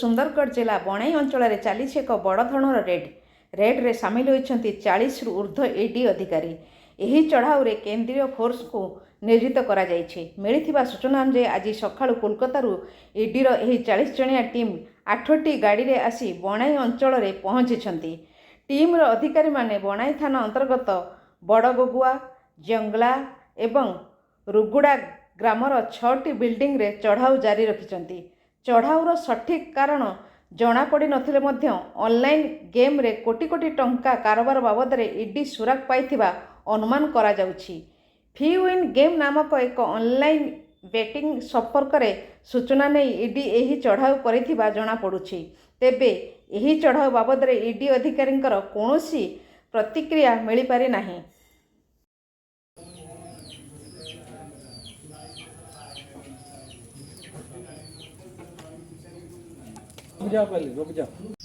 सुंदरगढ़ जिला बणाई अंचल चली एक बड़ धरणर रेड्रे सामिल होती 40 रु ऊर्ध्व ईडी अधिकारी। यही चढ़ाऊ रे केंद्रीय फोर्स को नियोजित करा मिलिथिबा सूचना अनुसार आज सकाळु कोलकाता ईडीर 40 जणिया टीम 8टी गाड़ी रे आसी बणाई अंचल रे पहुंची। टीम्र अधिकारी माने बणाई थाना अंतर्गत बड़गगुआ जंगला एवं रुगुड़ा ग्रामर 6टी बिल्डिंग रे चढ़ाऊ जारी रखिछंती। चढ़ाऊर सठिक कारण जना पड़ी नथिले मध्य ऑनलाइन गेम रे कोटी कोटी टंका कारोबार बाबद रे ईडी सुराग पाइथिबा अनुमान करा जाउछि। फी विन गेम नामक एक ऑनलाइन बेटिंग संपर्क रे सूचना नहीं ईडी एही चढ़ाऊ करिथिबा जना पड़ुछि। तेबे एही चढ़ाऊ बाबद रे ईडी अधिकारींकर कोनोसी प्रतिक्रिया मिली पारि नाही। रुक जाओ।